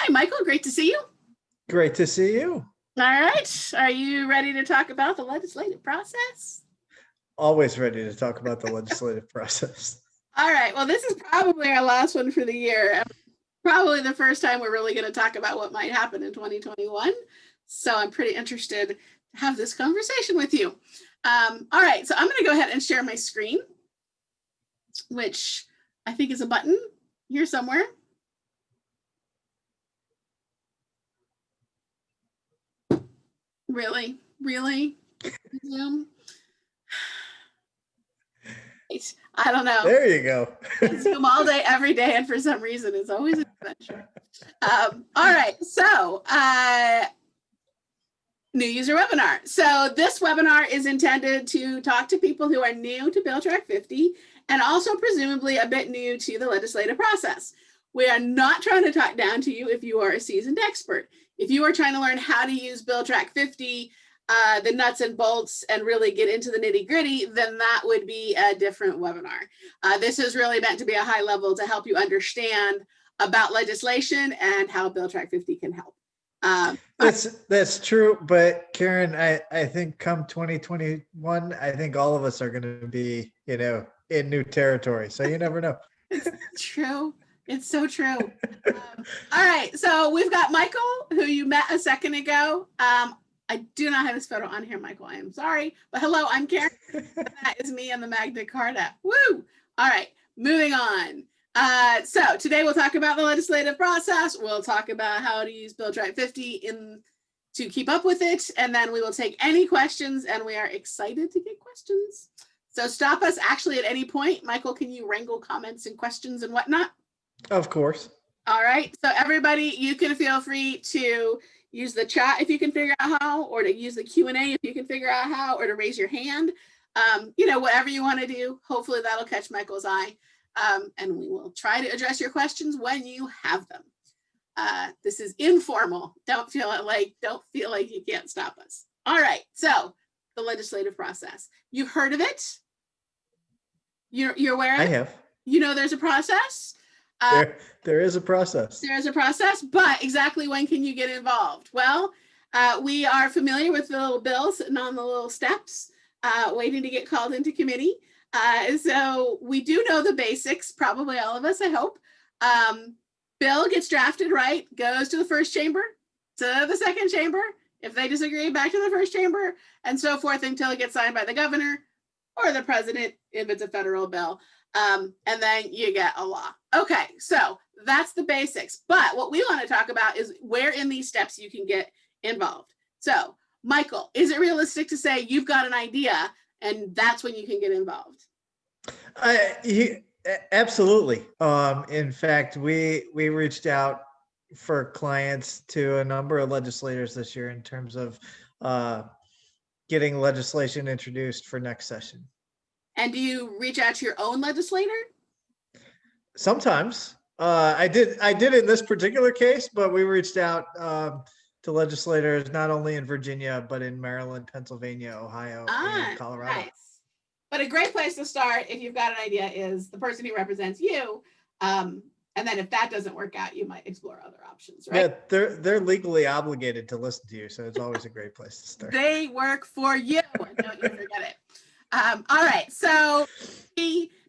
Hi, Michael. Great to see you. Great to see you. All right. Are you ready to talk about the legislative process? Always ready to talk about the legislative process. All right. Well, this is probably our last one for the year. Probably the first time we're really going to talk about what might happen in 2021. So I'm pretty interested to have this conversation with you. All right. So I'm going to go ahead and share my screen, which I think is a button here somewhere. Really? Zoom? I don't know. There you go. Zoom all day, every day, and for some reason, it's always an adventure. All right, so new user webinar. So this webinar is intended to talk to people who are new to BillTrack50 and also presumably a bit new to the legislative process. We are not trying to talk down to you if you are a seasoned expert. If you are trying to learn how to use BillTrack50, the nuts and bolts, and really get into the nitty gritty, then that would be a different webinar. This is really meant to be a high level to help you understand about legislation and how BillTrack50 can help. That's true, but Karen, I think come 2021, I think all of us are going to be, in new territory. So you never know. It's true. It's so true. All right. So we've got Michael, who you met a second ago. I do not have his photo on here, Michael. I am sorry. But hello, I'm Karen. That is me on the Magna Carta. Woo! All right. Moving on. So today we'll talk about the legislative process. We'll talk about how to use BillTrack50 to keep up with it. And then we will take any questions, and we are excited to get questions. So stop us actually at any point. Michael, can you wrangle comments and questions and whatnot? Of course. All right. So everybody, you can feel free to use the chat if you can figure out how, or to use the Q&A if you can figure out how, or to raise your hand. Whatever you want to do. Hopefully that'll catch Michael's eye. And we will try to address your questions when you have them. This is informal. Don't feel like you can't stop us. All right. So the legislative process. You've heard of it? You're aware of it? I have. You know there's a process? There is a process. There is a process, but exactly when can you get involved? Well, we are familiar with the little bills sitting on the little steps, waiting to get called into committee. So we do know the basics, probably all of us, I hope. Bill gets drafted, right? Goes to the first chamber, to the second chamber. If they disagree, back to the first chamber, and so forth until it gets signed by the governor or the president if it's a federal bill. And then you get a law. Okay, so that's the basics. But what we want to talk about is where in these steps you can get involved. So, Michael, is it realistic to say you've got an idea and that's when you can get involved? Absolutely. In fact, we reached out for clients to a number of legislators this year in terms of getting legislation introduced for next session. And do you reach out to your own legislator? Sometimes. I did in this particular case, but we reached out to legislators not only in Virginia, but in Maryland, Pennsylvania, Ohio, and Colorado. Nice. But a great place to start, if you've got an idea, is the person who represents you. And then if that doesn't work out, you might explore other options, right? Yeah, they're legally obligated to listen to you, so it's always a great place to start. They work for you. Don't you forget it. All right, so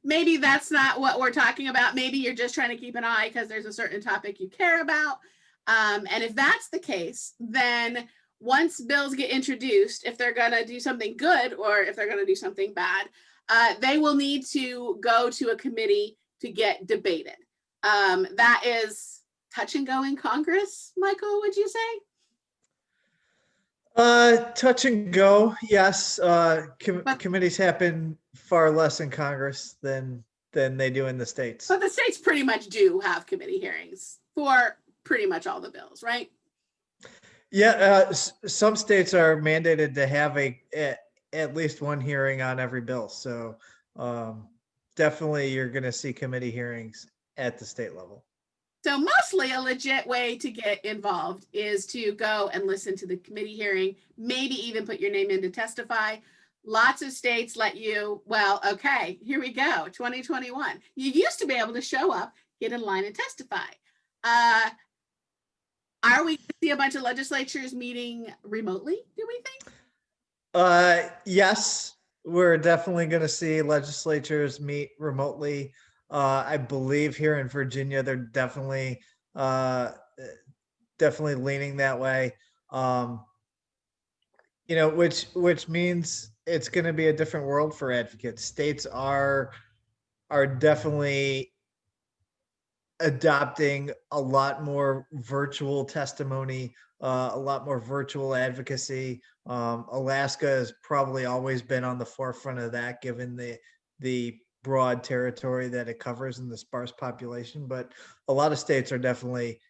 maybe that's not what we're talking about. Maybe you're just trying to keep an eye because there's a certain topic you care about. And if that's the case, then once bills get introduced, if they're going to do something good or if they're going to do something bad, they will need to go to a committee to get debated. That is touch and go in Congress, Michael, would you say? Touch and go, yes. Committees happen far less in Congress than they do in the states. But the states pretty much do have committee hearings for pretty much all the bills, right? Yeah, some states are mandated to have at least one hearing on every bill. So definitely you're going to see committee hearings at the state level. So mostly a legit way to get involved is to go and listen to the committee hearing, maybe even put your name in to testify. Lots of states let you, well, okay, here we go, 2021. You used to be able to show up, get in line and testify. Are we going to see a bunch of legislatures meeting remotely, do we think? Yes, we're definitely going to see legislatures meet remotely. I believe here in Virginia, they're uh, definitely leaning that way. Um, which means it's going to be a different world for advocates. States are definitely adopting a lot more virtual testimony, a lot more virtual advocacy. Alaska has probably always been on the forefront of that, given the broad territory that it covers and the sparse population. But a lot of states are definitely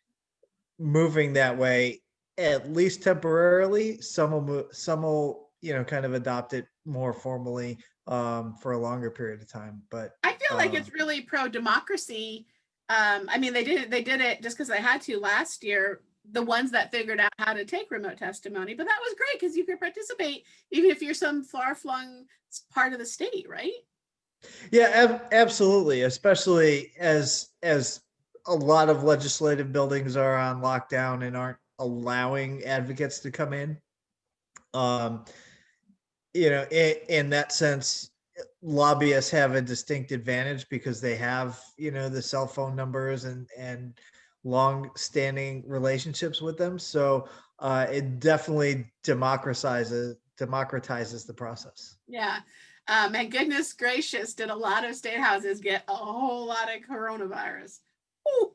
moving that way, at least temporarily. Some will, kind of adopt it more formally for a longer period of time. But I feel like it's really pro-democracy. I mean, they did it just because they had to last year, the ones that figured out how to take remote testimony, but that was great because you could participate even if you're some far-flung part of the state, right? yeah, absolutely, especially as a lot of legislative buildings are on lockdown and aren't allowing advocates to come in. Um, in that sense, lobbyists have a distinct advantage because they have, the cell phone numbers and long standing relationships with them. So it definitely democratizes the process. Yeah. And goodness gracious, did a lot of state houses get a whole lot of coronavirus. Ooh,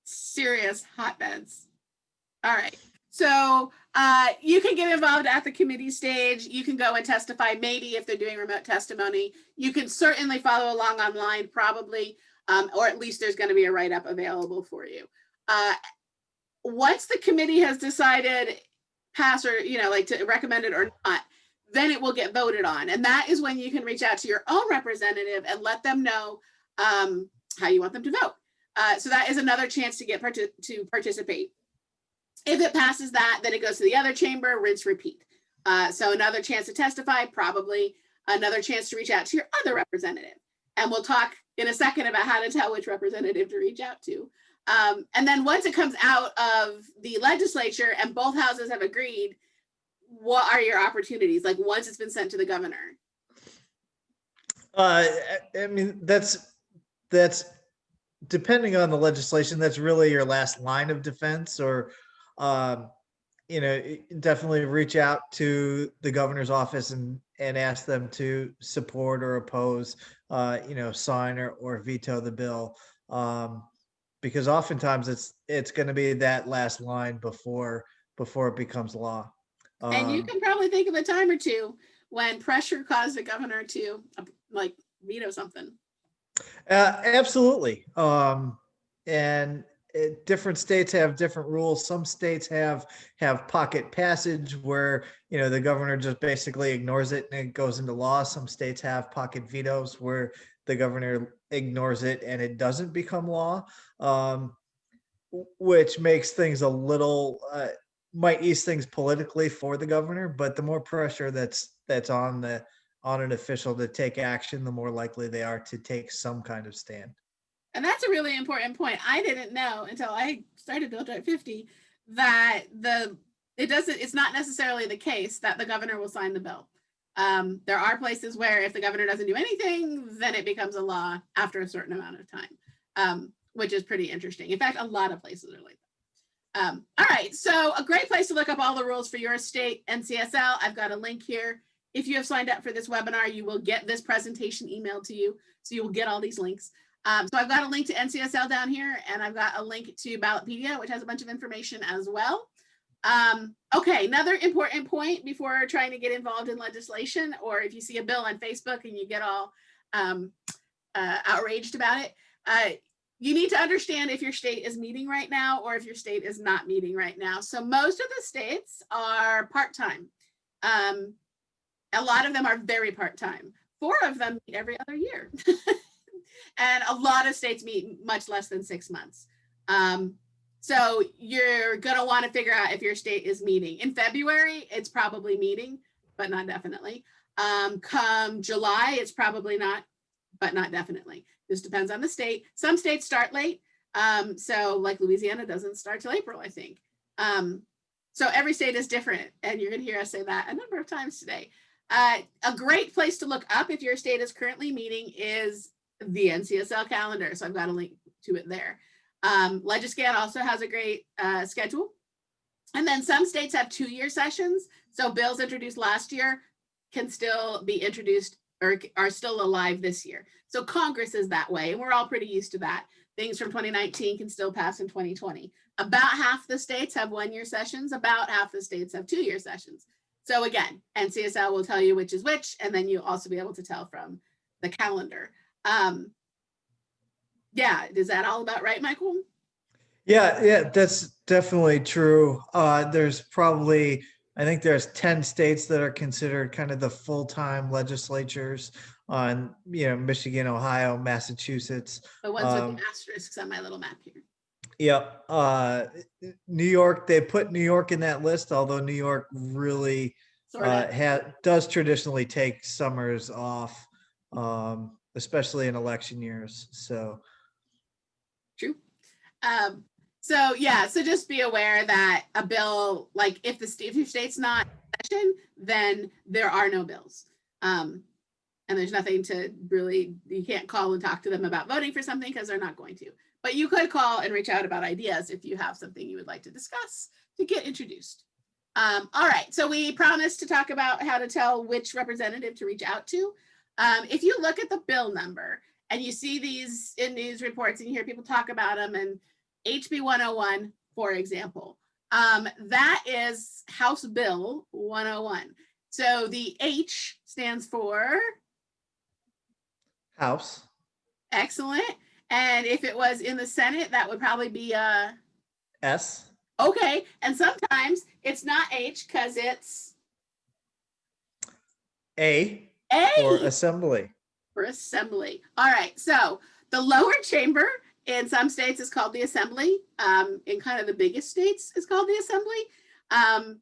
serious hotbeds. All right. So you can get involved at the committee stage. You can go and testify, maybe if they're doing remote testimony. You can certainly follow along online, probably, or at least there's going to be a write-up available for you. Once the committee has decided pass or, like to recommend it or not, then it will get voted on. And that is when you can reach out to your own representative and let them know how you want them to vote. So that is another chance to get to participate. If it passes that, then it goes to the other chamber, rinse, repeat. So another chance to testify, probably another chance to reach out to your other representative. And we'll talk in a second about how to tell which representative to reach out to. And then once it comes out of the legislature and both houses have agreed, what are your opportunities? Like once it's been sent to the governor? I mean, that's depending on the legislation, that's really your last line of defense, or um, definitely reach out to the governor's office and ask them to support or oppose, sign or veto the bill, because oftentimes it's going to be that last line before it becomes law. And you Um, can probably think of a time or two when pressure caused the governor to like veto something. Absolutely. And different states have different rules. Some states have pocket passage where, the governor just basically ignores it and it goes into law. Some states have pocket vetoes where the governor ignores it and it doesn't become law, which makes things a little might ease things politically for the governor. But the more pressure that's on an official to take action, the more likely they are to take some kind of stand. And that's a really important point. I didn't know until I started BillTrack50 that it's not necessarily the case that the governor will sign the bill. There are places where if the governor doesn't do anything, then it becomes a law after a certain amount of time, which is pretty interesting. In fact, a lot of places are like that. All right, so a great place to look up all the rules for your state, NCSL. I've got a link here. If you have signed up for this webinar, you will get this presentation emailed to you. So you will get all these links. So I've got a link to NCSL down here, and I've got a link to Ballotpedia, which has a bunch of information as well. Okay, another important point before trying to get involved in legislation, or if you see a bill on Facebook and you get all outraged about it, you need to understand if your state is meeting right now or if your state is not meeting right now. So most of the states are part-time. A lot of them are very part-time. 4 of them meet every other year. And a lot of states meet much less than 6 months. So you're going to want to figure out if your state is meeting. In February, it's probably meeting, but not definitely. Come July, it's probably not, but not definitely. This depends on the state. Some states start late. So like Louisiana doesn't start till April, I think. So every state is different, and you're going to hear us say that a number of times today. A great place to look up if your state is currently meeting is the NCSL calendar. So I've got a link to it there. Legiscan also has a great schedule. And then some states have 2-year sessions. So bills introduced last year can still be introduced or are still alive this year. So Congress is that way, and we're all pretty used to that. Things from 2019 can still pass in 2020. About half the states have 1-year sessions. About half the states have 2-year sessions. So again, NCSL will tell you which is which, and then you'll also be able to tell from the calendar. Yeah, is that all about right, Michael? Yeah, that's definitely true. There's probably, I think there's 10 states that are considered kind of the full-time legislatures on, Michigan, Ohio, Massachusetts. The ones with the asterisks on my little map here. Yep. New York, they put New York in that list, although New York really does traditionally take summers off, especially in election years. So true. So yeah, so just be aware that a bill, like if your state's not in session, then there are no bills. And there's nothing to really, you can't call and talk to them about voting for something because they're not going to. But you could call and reach out about ideas if you have something you would like to discuss to get introduced. All right, so we promised to talk about how to tell which representative to reach out to. If you look at the bill number and you see these in news reports and you hear people talk about them, and HB 101, for example, that is House Bill 101. So the H stands for House. Excellent. And if it was in the Senate, that would probably be S. Okay. And sometimes it's not H because it's A. A. For assembly. For assembly. All right. So the lower chamber in some states is called the assembly. In kind of the biggest states is called the assembly.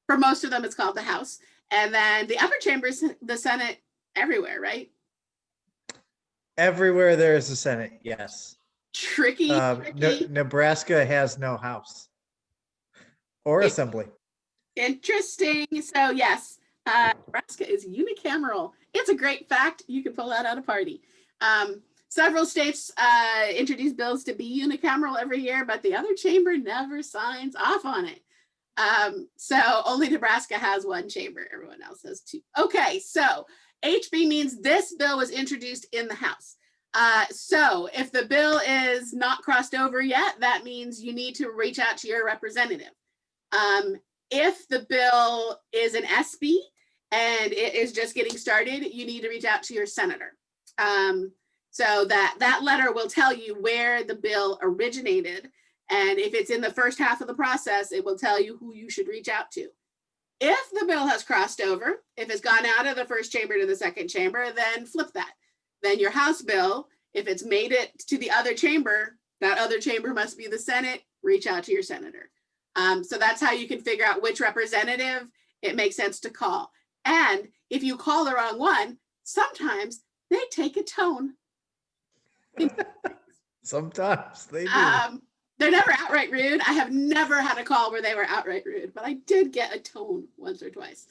For most of them, it's called the House. And then the upper chamber is the Senate everywhere, right? Everywhere there is a Senate, yes. Tricky. Nebraska has no House or assembly. Interesting. So yes, Nebraska is unicameral. It's a great fact. You can pull that out of party. Several states introduce bills to be unicameral every year, but the other chamber never signs off on it. So only Nebraska has one chamber. Everyone else has two. Okay, so HB means this bill was introduced in the House. So if the bill is not crossed over yet, that means you need to reach out to your representative. If the bill is an SB and it is just getting started, you need to reach out to your senator. So that letter will tell you where the bill originated. And if it's in the first half of the process, it will tell you who you should reach out to. If the bill has crossed over, if it's gone out of the first chamber to the second chamber, then flip that. Then your House bill, if it's made it to the other chamber, that other chamber must be the Senate, reach out to your senator. So that's how you can figure out which representative it makes sense to call. And if you call the wrong one, sometimes they take a tone. Sometimes they do. They're never outright rude. I have never had a call where they were outright rude, but I did get a tone once or twice.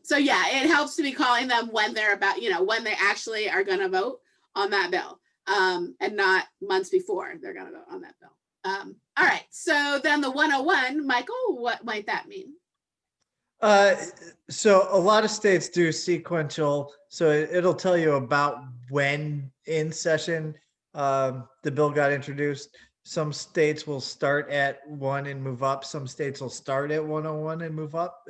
So yeah, it helps to be calling them when they're about, when they actually are going to vote on that bill, and not months before they're going to vote on that bill. All right. So then the 101, Michael, what might that mean? So a lot of states do sequential. So it'll tell you about when in session the bill got introduced. Some states will start at 1 and move up. Some states will start at 101 and move up.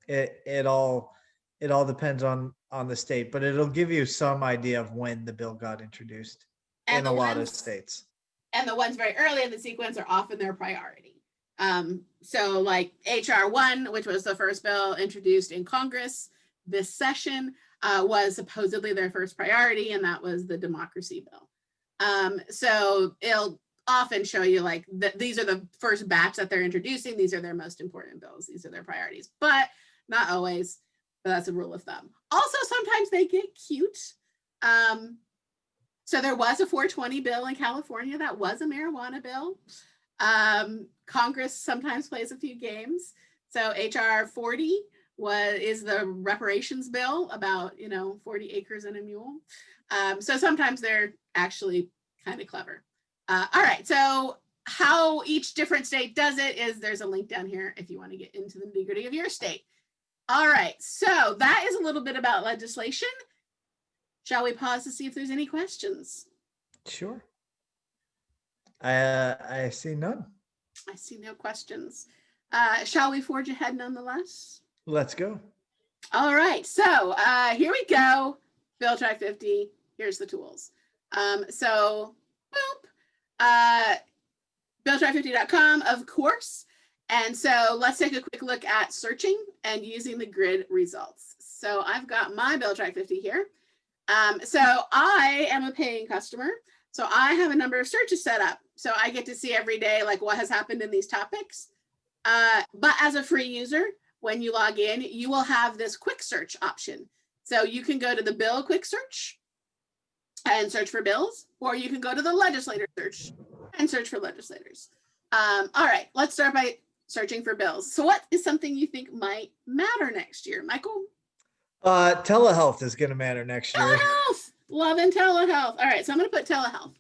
It all depends on the state, but it'll give you some idea of when the bill got introduced in a lot of states. And the ones very early in the sequence are often their priority. So like HR 1, which was the first bill introduced in Congress this session, was supposedly their first priority, and that was the democracy bill. So it'll often show you like that these are the first batch that they're introducing. These are their most important bills. These are their priorities, but not always. But that's a rule of thumb. Also, sometimes they get cute. So there was a 420 bill in California that was a marijuana bill. Congress sometimes plays a few games. So HR 40 is the reparations bill about, 40 acres and a mule. So sometimes they're actually kind of clever. All right, so how each different state does it is there's a link down here if you want to get into the nitty-gritty of your state. All right, so that is a little bit about legislation. Shall we pause to see if there's any questions? Sure. I see none. I see no questions. Shall we forge ahead nonetheless? Let's go. All right, so here we go. BillTrack50, here's the tools. So, boop, BillTrack50.com, of course. And so let's take a quick look at searching and using the grid results. So I've got my BillTrack50 here. So I am a paying customer. So I have a number of searches set up. So I get to see every day, like what has happened in these topics. But as a free user, when you log in, you will have this quick search option. So you can go to the bill quick search and search for bills, or you can go to the legislator search and search for legislators. All right, let's start by searching for bills. So what is something you think might matter next year, Michael? Telehealth is going to matter next year. Telehealth, loving telehealth. All right, so I'm going to put telehealth.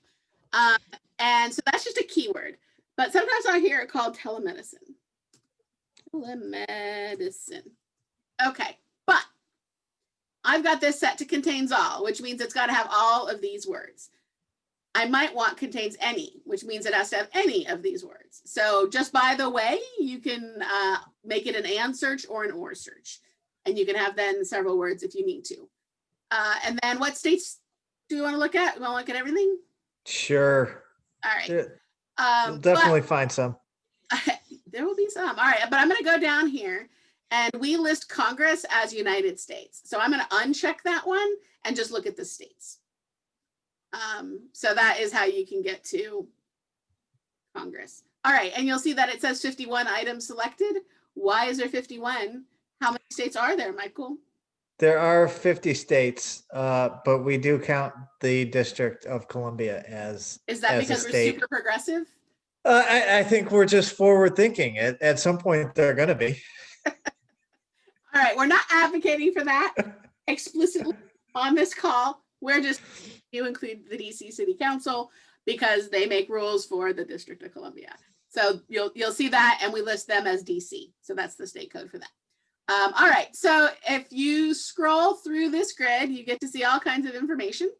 And so that's just a keyword, but sometimes I hear it called telemedicine. Telemedicine. Okay, but I've got this set to contains all, which means it's got to have all of these words. I might want contains any, which means it has to have any of these words. So just by the way, you can make it an and search or an or search. And you can have then several words if you need to. And then what states do you want to look at? You want to look at everything? Sure. All right. You'll definitely find some. There will be some. All right, but I'm going to go down here and we list Congress as United States. So I'm going to uncheck that one and just look at the states. So that is how you can get to Congress. All right, and you'll see that it says 51 items selected. Why is there 51? How many states are there, Michael? There are 50 states, but we do count the District of Columbia as Is that as because a we're state. super progressive? I think we're just forward thinking. At some point, they're going to be. All right, we're not advocating for that explicitly on this call. We're just, you include the DC City Council because they make rules for the District of Columbia. So you'll see that, and we list them as DC. So that's the state code for that. All right, so if you scroll through this grid, you get to see all kinds of information.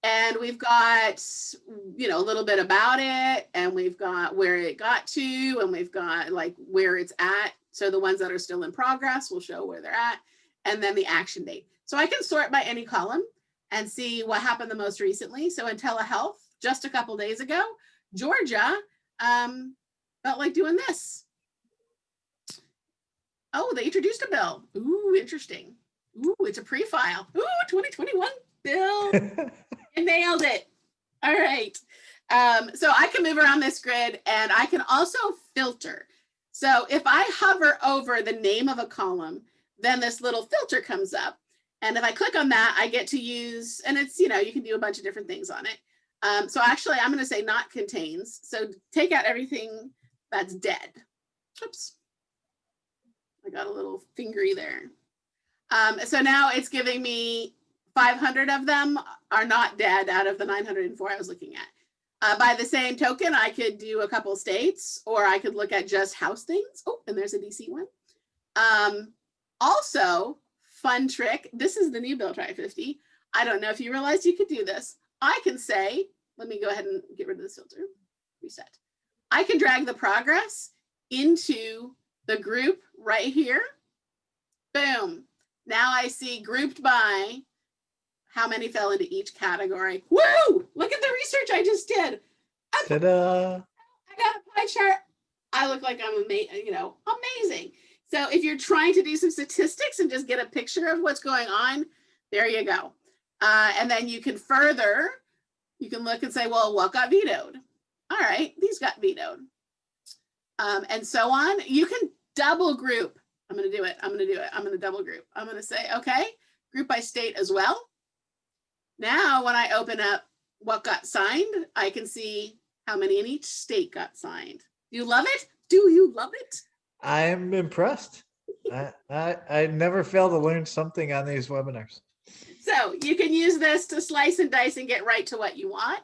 And we've got, a little bit about it, and we've got where it got to, and we've got like where it's at. So the ones that are still in progress will show where they're at, and then the action date. So I can sort by any column and see what happened the most recently. So in telehealth, just a couple days ago, Georgia felt like doing this. Oh, they introduced a bill. Ooh, interesting. Ooh, it's a pre-file. Ooh, 2021 bill. You nailed it. All right. So I can move around this grid, and I can also filter. So if I hover over the name of a column, then this little filter comes up. And if I click on that, I get to use, and it's, you can do a bunch of different things on it. So actually, I'm going to say not contains. So take out everything that's dead. Oops. I got a little fingery there. So now it's giving me 500 of them are not dead out of the 904 I was looking at. By the same token, I could do a couple states, or I could look at just house things. Oh, and there's a DC one. Also, fun trick. This is the new BillTrack50. I don't know if you realized you could do this. I can say, let me go ahead and get rid of this filter. Reset. I can drag the progress into the group right here. Boom. Now I see grouped by how many fell into each category. Woo! Look at the research I just did. Ta-da! I got a pie chart. I look like I'm amazing. So if you're trying to do some statistics and just get a picture of what's going on, there you go. And then you can look and say, well, what got vetoed? All right, these got vetoed. And so on. You can double group. I'm going to do it. I'm going to double group. I'm going to say, okay, group by state as well. Now, when I open up what got signed, I can see how many in each state got signed. Do you love it? Do you love it? I am impressed. I never fail to learn something on these webinars. So you can use this to slice and dice and get right to what you want.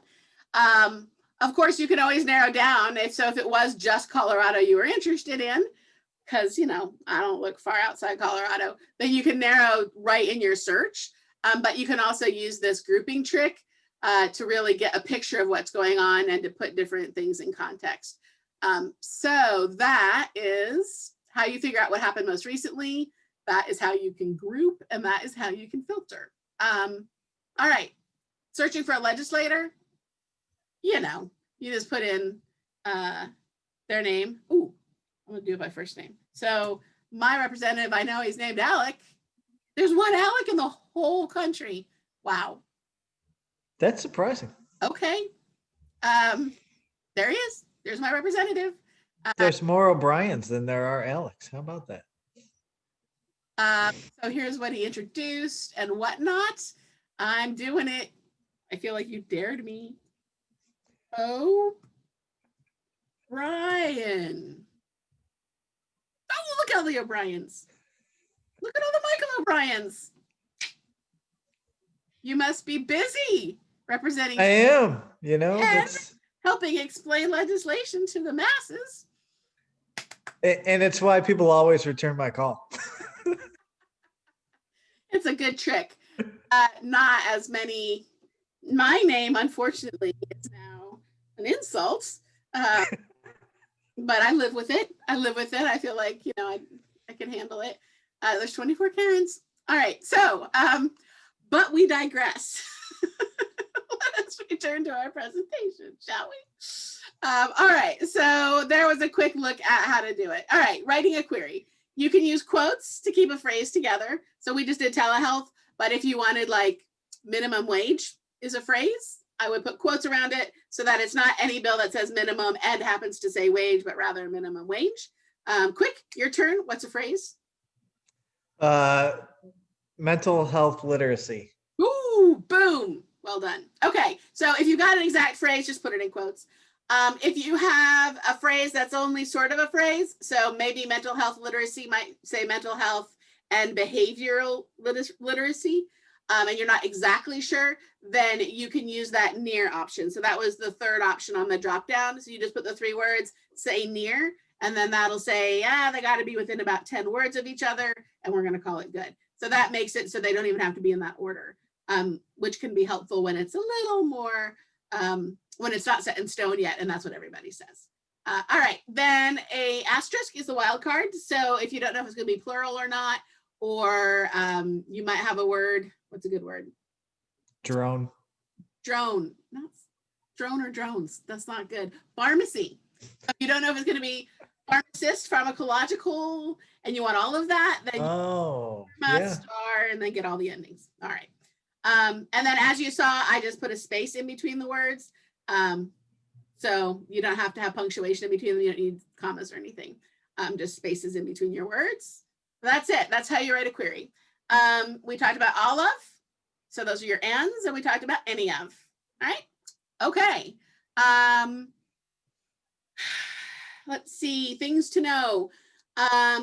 Of course, you can always narrow down. If it was just Colorado you were interested in, because, I don't look far outside Colorado, then you can narrow right in your search. But you can also use this grouping trick to really get a picture of what's going on and to put different things in context. So that is how you figure out what happened most recently. That is how you can group, and that is how you can filter. All right, searching for a legislator, you just put in their name. Ooh, I'm gonna do it by first name. So my representative, I know he's named Alec. There's one Alec in the whole country. Wow. That's surprising. Okay. There he is. There's my representative. There's more O'Briens than there are Alex. How about that? So here's what he introduced and whatnot. I'm doing it. I feel like you dared me. Oh, Brian. Oh, look at all the O'Briens. Look at all the Michael O'Briens. You must be busy representing. I am, helping explain legislation to the masses. And it's why people always return my call. It's a good trick. Not as many. My name, unfortunately, is now an insult. But I live with it. I feel like, I can handle it. There's 24 Karens. All right. So, but we digress. Let us return to our presentation, shall we? All right. So there was a quick look at how to do it. All right. Writing a query. You can use quotes to keep a phrase together. So we just did telehealth, but if you wanted like minimum wage is a phrase, I would put quotes around it so that it's not any bill that says minimum and happens to say wage, but rather minimum wage. Quick, your turn. What's a phrase? Mental health literacy. Ooh, boom. Well done. Okay, so if you got an exact phrase, just put it in quotes. If you have a phrase that's only sort of a phrase, so maybe mental health literacy might say mental health and behavioral literacy, and you're not exactly sure, then you can use that near option. So that was the third option on the drop down. So you just put the 3 words, say near, and then that'll say, they got to be within about 10 words of each other, and we're going to call it good. So that makes it so they don't even have to be in that order, which can be helpful when it's a little more, when it's not set in stone yet, and that's what everybody says. All right, then a asterisk is the wild card. So if you don't know if it's going to be plural or not, or you might have a word. What's a good word? Drone. Drone. Not drone or drones. That's not good. Pharmacy. If you don't know if it's going to be pharmacist, pharmacological, and you want all of that, then you must are, and then get all the endings. All right. And then as you saw, I just put a space in between the words. So you don't have to have punctuation in between them. You don't need commas or anything. Just spaces in between your words. That's it. That's how you write a query. We talked about all of. So those are your ands, and we talked about any of. All right. Okay. Let's see. Things to know.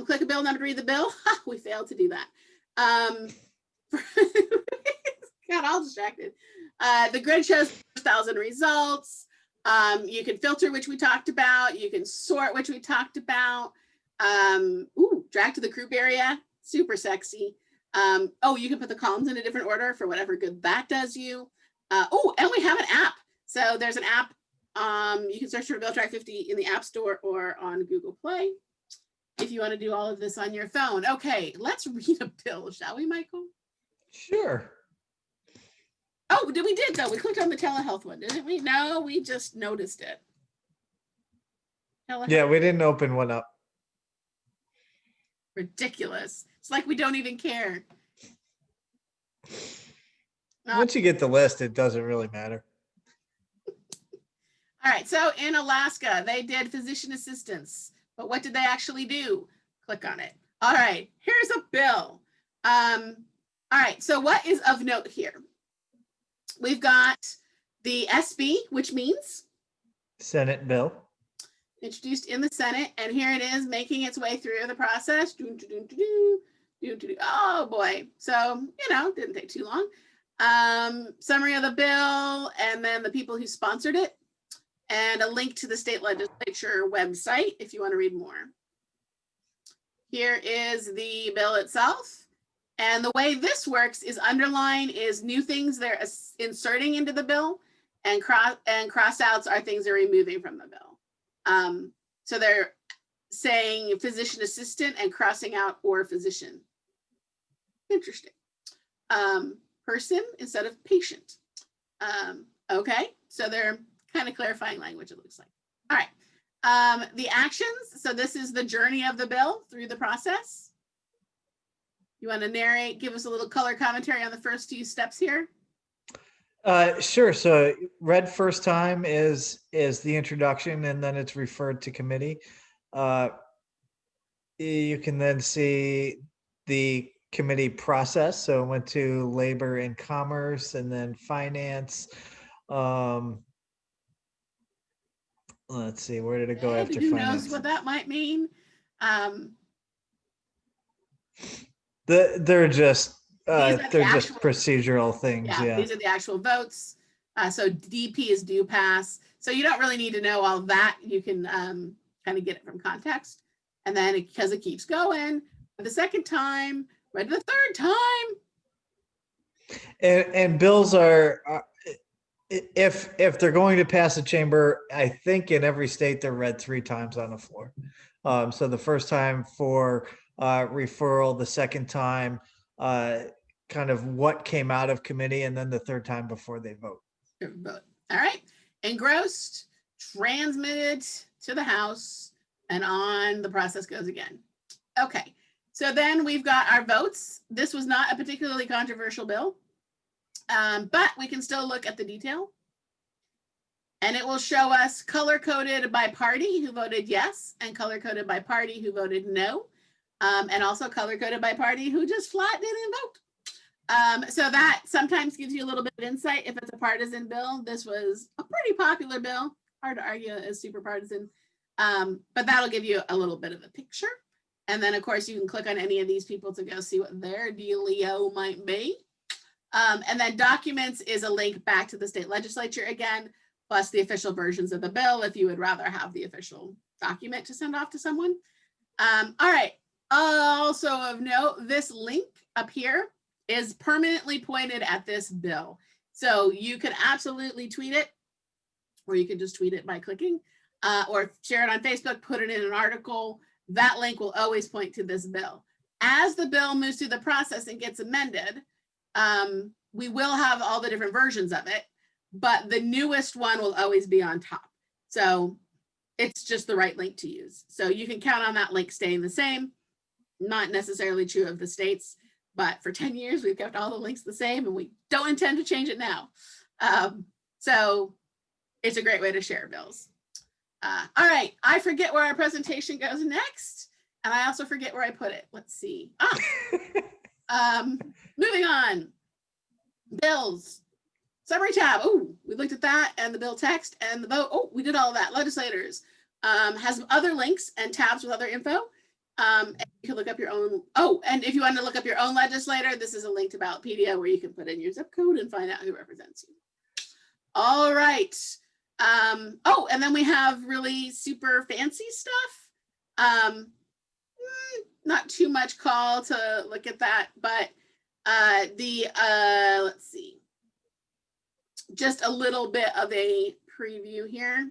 Click a bill number to read the bill. We failed to do that. Got all distracted. The grid shows 1,000 results. You can filter, which we talked about. You can sort, which we talked about. Drag to the group area. Super sexy. You can put the columns in a different order for whatever good that does you. And we have an app. So there's an app. You can search for BillTrack50 in the App Store or on Google Play if you want to do all of this on your phone. Okay, let's read a bill, shall we, Michael? Sure. Oh, we did though. We clicked on the telehealth one, didn't we? No, we just noticed it. Telehealth. Yeah, we didn't open one up. Ridiculous. It's like we don't even care. Once you get the list, it doesn't really matter. All right, so in Alaska, they did physician assistants, but what did they actually do? Click on it. All right, here's a bill. All right, so what is of note here? We've got the SB, which means Senate bill. introduced in the Senate, and here it is making its way through the process. Oh boy. So, didn't take too long. Summary of the bill, and then the people who sponsored it, and a link to the state legislature website if you want to read more. Here is the bill itself. And the way this works is underline is new things they're inserting into the bill, and cross-outs are things they're removing from the bill. So they're saying physician assistant and crossing out or physician. Interesting. Person instead of patient. Okay, so they're kind of clarifying language, it looks like. All right, the actions. So this is the journey of the bill through the process. You want to narrate, give us a little color commentary on the first few steps here? Sure. So read first time is the introduction, and then it's referred to committee. You can then see the committee process. So it went to Labor and Commerce, and then Finance. Let's see, where did it go after who Finance? knows what that might mean? They're just procedural things. Yeah, these are the actual votes. So DP is due pass. So you don't really need to know all that. You can kind of get it from context. And then because it keeps going, the second time, read the third time. And bills are, if they're going to pass the chamber, I think in every state they're read 3 times on the floor. So the first time for referral, the second time kind of what came out of committee, and then the third time before they vote. All right. Engrossed, transmitted to the House, and on the process goes again. Okay. So then we've got our votes. This was not a particularly controversial bill, but we can still look at the detail. And it will show us color-coded by party who voted yes, and color-coded by party who voted no, and also color-coded by party who just flat didn't vote. So that sometimes gives you a little bit of insight if it's a partisan bill. This was a pretty popular bill. Hard to argue as super partisan, but that'll give you a little bit of a picture. And then, of course, you can click on any of these people to go see what their dealio might be. And then documents is a link back to the state legislature again, plus the official versions of the bill if you would rather have the official document to send off to someone. All right. Also of note, this link up here is permanently pointed at this bill. So you could absolutely tweet it, or you can just tweet it by clicking, or share it on Facebook, put it in an article. That link will always point to this bill. As the bill moves through the process and gets amended, we will have all the different versions of it, but the newest one will always be on top. So it's just the right link to use. So you can count on that link staying the same. Not necessarily true of the states, but for 10 years, we've kept all the links the same, and we don't intend to change it now. So it's a great way to share bills. All right, I forget where our presentation goes next, and I also forget where I put it. Let's see. Moving on. Bills. Summary tab. Oh, we looked at that, and the bill text, and the vote. Oh, we did all of that. Legislators. Has other links and tabs with other info. And you can look up your own. Oh, and if you want to look up your own legislator, this is a link to Ballotpedia where you can put in your zip code and find out who represents you. All right. Oh, and then we have really super fancy stuff. Not too much call to look at that, but let's see. Just a little bit of a preview here.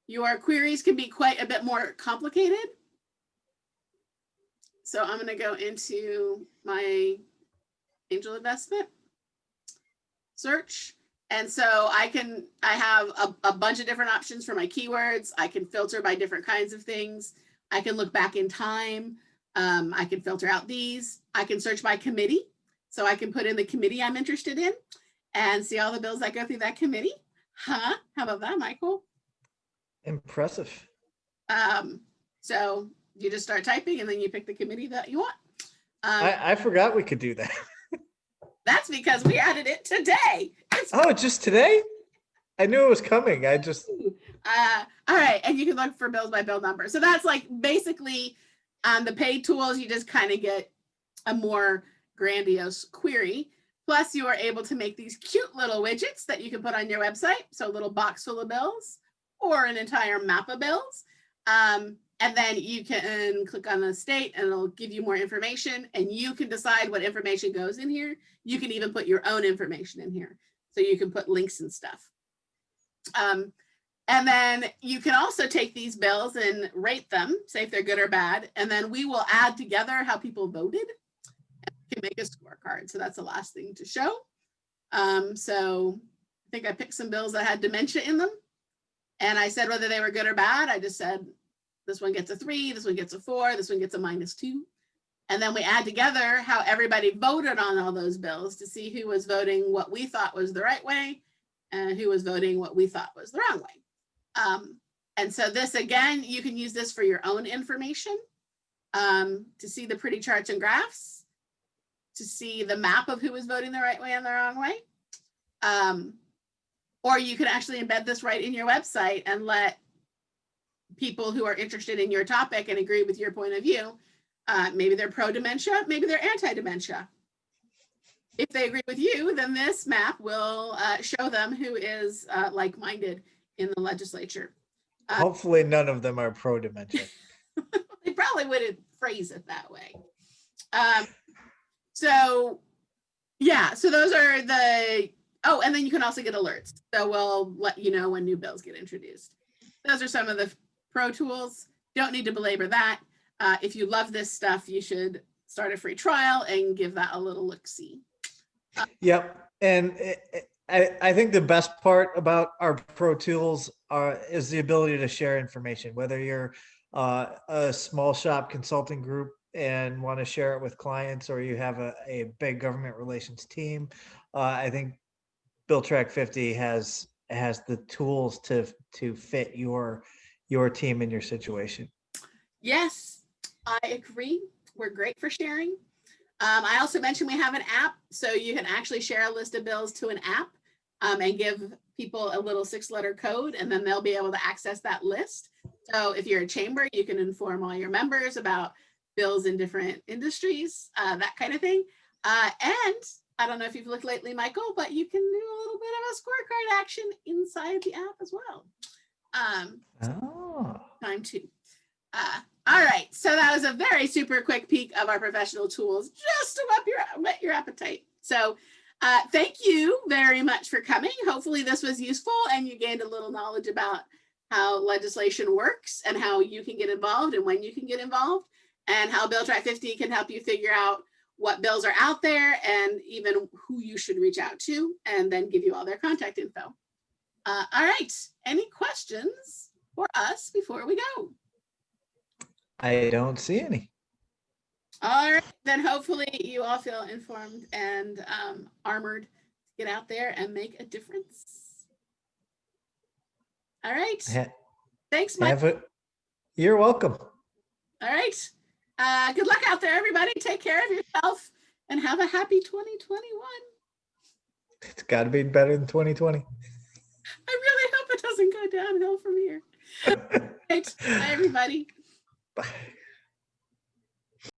Your queries can be quite a bit more complicated. So I'm going to go into my angel investment search. And so I have a bunch of different options for my keywords. I can filter by different kinds of things. I can look back in time. I can filter out these. I can search by committee. So I can put in the committee I'm interested in and see all the bills that go through that committee. Huh? How about that, Michael? Impressive. So you just start typing and then you pick the committee that you want. I forgot we could do that. That's because we added it today. Oh, just today? I knew it was coming. I just. All right, and you can look for bills by bill number. So that's like basically on the paid tools, you just kind of get a more grandiose query. Plus, you are able to make these cute little widgets that you can put on your website. So a little box full of bills or an entire map of bills. And then you can click on the state and it'll give you more information, and you can decide what information goes in here. You can even put your own information in here. So you can put links and stuff. And then you can also take these bills and rate them, say if they're good or bad. And then we will add together how people voted and we can make a scorecard. So that's the last thing to show. So I think I picked some bills that had dementia in them. And I said whether they were good or bad. I just said, this one gets a 3, this one gets a 4, this one gets a -2. And then we add together how everybody voted on all those bills to see who was voting what we thought was the right way and who was voting what we thought was the wrong way. And so this, again, you can use this for your own information, to see the pretty charts and graphs, to see the map of who was voting the right way and the wrong way. Or you can actually embed this right in your website and let people who are interested in your topic and agree with your point of view, maybe they're pro-dementia, maybe they're anti-dementia. If they agree with you, then this map will show them who is like-minded in the legislature. Hopefully none of them are pro-dementia. They probably wouldn't phrase it that way. So yeah, so those are the, oh, and then you can also get alerts. So we'll let you know when new bills get introduced. Those are some of the pro tools. Don't need to belabor that. If you love this stuff, you should start a free trial and give that a little look-see. Yep. And I think the best part about our pro tools is the ability to share information, whether you're a small shop consulting group and want to share it with clients, or you have a big government relations team. I think BillTrack50 has the tools to fit your team and your situation. Yes, I agree. We're great for sharing. I also mentioned we have an app, so you can actually share a list of bills to an app and give people a little 6-letter code, and then they'll be able to access that list. So if you're a chamber, you can inform all your members about bills in different industries, that kind of thing. And I don't know if you've looked lately, Michael, but you can do a little bit of a scorecard action inside the app as well. Time to. All right, so that was a very super quick peek of our professional tools, just to whet your appetite. So thank you very much for coming. Hopefully this was useful and you gained a little knowledge about how legislation works and how you can get involved and when you can get involved, and how BillTrack50 can help you figure out what bills are out there and even who you should reach out to, and then give you all their contact info. All right, any questions for us before we go? I don't see any. All right, then hopefully you all feel informed and armored to get out there and make a difference. All right. Thanks, Mike. You're welcome. All right. Good luck out there, everybody. Take care of yourself and have a happy 2021. It's got to be better than 2020. I really hope it doesn't go downhill from here. All right. Bye, everybody. Bye.